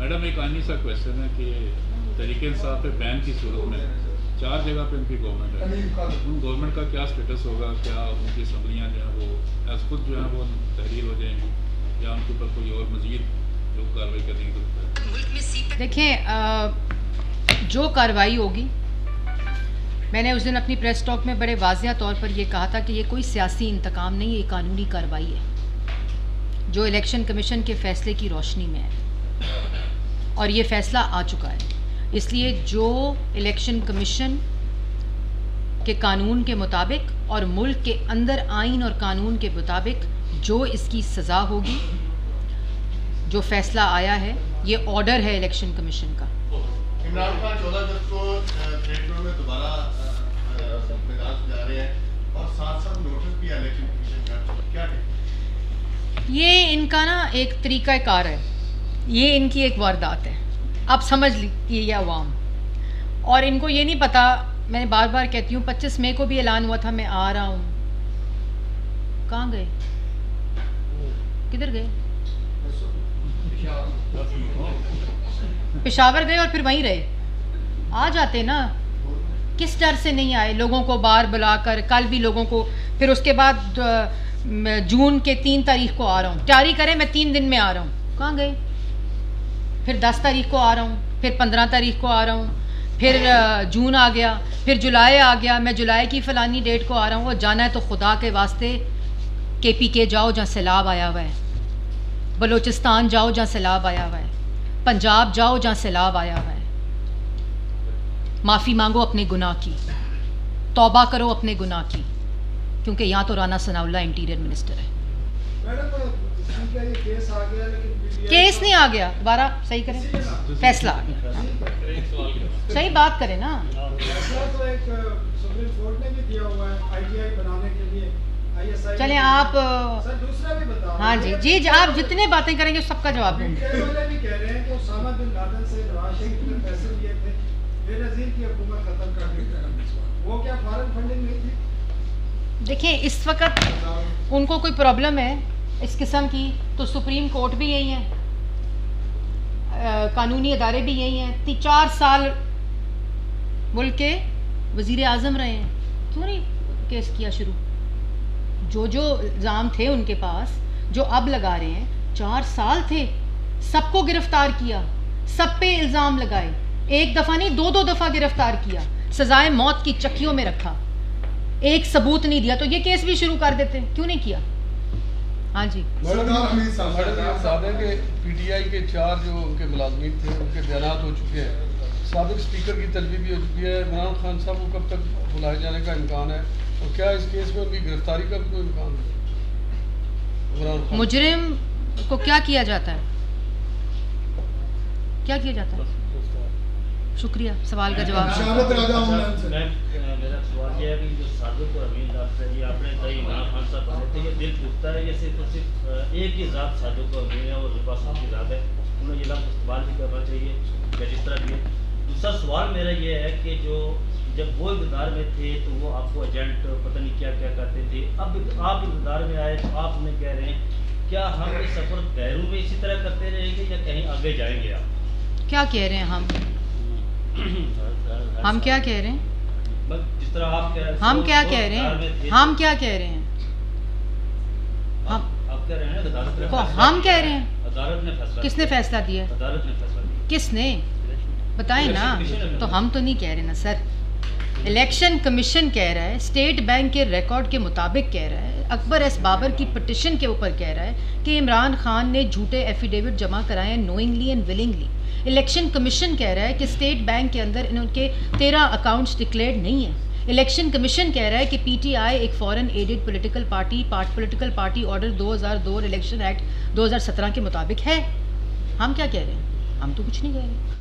Madam एक आनी सा क्वेश्चन है कि तरीके इंसाफ पे बैन की सूरत में 4 जगह पे उनकी गवर्नमेंट है, उन गवर्नमेंट का क्या स्टेटस होगा? क्या उनकी असम्बलियाँ जो हैं वो एज खुद जो है वो तहरीर हो जाएंगी या उनके ऊपर कोई और मज़ीद जो कार्रवाई करने की जरूरत है? देखिए, जो कार्रवाई होगी, मैंने उस दिन अपनी प्रेस टॉक में बड़े वाज़िया तौर पर यह कहा था कि ये कोई सियासी इंतकाम नहीं, ये कानूनी कार्रवाई है जो इलेक्शन कमीशन के फ़ैसले की रोशनी में है और ये फ़ैसला आ चुका है। इसलिए जो इलेक्शन कमीशन के कानून के मुताबिक और मुल्क के अंदर आइन और कानून के मुताबिक जो इसकी सज़ा होगी, जो फ़ैसला आया है, ये ऑर्डर है इलेक्शन कमीशन का। इमरान खान 14 अगस्त को थिएटर में दोबारा मैदान जा रहे हैं और साथ साथ नोटिस भी इलेक्शन कमीशन का, क्या कहें? ये इनका ना एक तरीक़ाकार है, ये इनकी एक वारदात है। आप समझ लीजिए ये अवाम, और इनको ये नहीं पता, मैं बार बार कहती हूँ 25 मई को भी ऐलान हुआ था मैं आ रहा हूँ, कहाँ गए, किधर गए? पेशावर गए और फिर वहीं रहे। आ जाते ना, किस डर से नहीं आए? लोगों को बाहर बुलाकर, कल भी लोगों को, फिर उसके बाद जून के 3 तारीख को आ रहा हूँ, तैयारी करें मैं 3 दिन में आ रहा हूँ, कहाँ गए? फिर 10 तारीख को आ रहा हूँ, फिर 15 तारीख को आ रहा हूँ, फिर जून आ गया, फिर जुलाई आ गया, मैं जुलाई की फ़लानी डेट को आ रहा हूँ। और जाना है तो खुदा के वास्ते KPK जाओ जहाँ सैलाब आया हुआ है, बलूचिस्तान जाओ जहाँ सैलाब आया हुआ है, पंजाब जाओ जहाँ सैलाब आया हुआ है। माफ़ी मांगो अपने गुनाह की, तौबा करो अपने गुनाह की, क्योंकि यहाँ तो राना सनाउल्लाह इंटीरियर मिनिस्टर है। केस नहीं आ गया, दोबारा सही करें, फैसला आ गया। सही बात करें ना। चलें आप, हाँ जी जी, आप जितने बातें करेंगे सबका जवाब दूंगी। देखिए, इस वक्त उनको कोई प्रॉब्लम है इस किस्म की तो सुप्रीम कोर्ट भी यही है, कानूनी अदारे भी यही हैं। 4 साल मुल्क के वज़ीर आज़म रहे हैं, क्यों नहीं केस किया शुरू? जो जो इल्ज़ाम थे उनके पास, जो अब लगा रहे हैं, 4 साल थे, सबको गिरफ्तार किया, सब पे इल्ज़ाम लगाए, एक दफ़ा नहीं 2-2 दफ़ा गिरफ्तार किया, सजाए मौत की चक्कियों में रखा, एक सबूत नहीं दिया, तो ये केस भी शुरू कर देते, क्यों नहीं किया? हाँ जी, कि PTI के 4 जो उनके मुलाज़मीन थे उनके बयानात हो चुके हैं, साबिक़ स्पीकर की तलबी भी हो चुकी है। इमरान खान साहब को कब तक बुलाए जाने का इम्कान है और क्या इस केस में उनकी गिरफ्तारी का भी कोई इम्कान है? इमरान खान मुजरिम को क्या किया जाता है, क्या किया जाता है? शुक्रिया, सवाल का जवाब। मेरा सवाल ये है कि जो सादिक और अमीन ज़ात है, ये आपने कई इमरान खान साहब बने थे, ये दिल टूटता है, ये सिर्फ एक ही ज़ात सादिक और अमीन है और रिफा साहब की ज़ात है, उन्हें ये लफ्ज़ इस्तेमाल भी करना चाहिए या जिस तरह भी है। दूसरा सवाल मेरा ये है कि जो जब वो इक़्तिदार में थे तो वो आपको एजेंट पता नहीं क्या क्या करते थे, अब आप इक़्तिदार में आए तो आप उन्हें कह रहे हैं क्या हम ये सफ़र गैरों में इसी तरह करते रहेंगे या कहीं आगे जाएंगे? आप क्या कह रहे हैं? हम क्या कह रहे हैं? जिस तरह आप कह रहे हैं, हम क्या कह रहे हैं? हम क्या कह रहे हैं? आप कह रहे हैं अदालत ने तो हम कह रहे हैं, अदालत ने फैसला, किसने फैसला दिया? अदालत ने फैसला दिया, किसने बताएं ना? तो हम तो नहीं कह रहे ना सर, इलेक्शन कमीशन कह रहा है, स्टेट बैंक के रिकॉर्ड के मुताबिक कह रहा है, अकबर एस बाबर की पिटिशन के ऊपर कह रहा है कि इमरान खान ने झूठे एफिडेविट जमा कराए हैं knowingly and willingly. Election commission कह रहा है कि स्टेट बैंक के अंदर इनके 13 अकाउंट्स डिक्लेयर्ड नहीं है। इलेक्शन कमीशन कह रहा है कि PTI एक foreign aided political party order 2002 election act 2017 के मुताबिक है। हम क्या कह रहे हैं? हम तो कुछ नहीं कह रहे।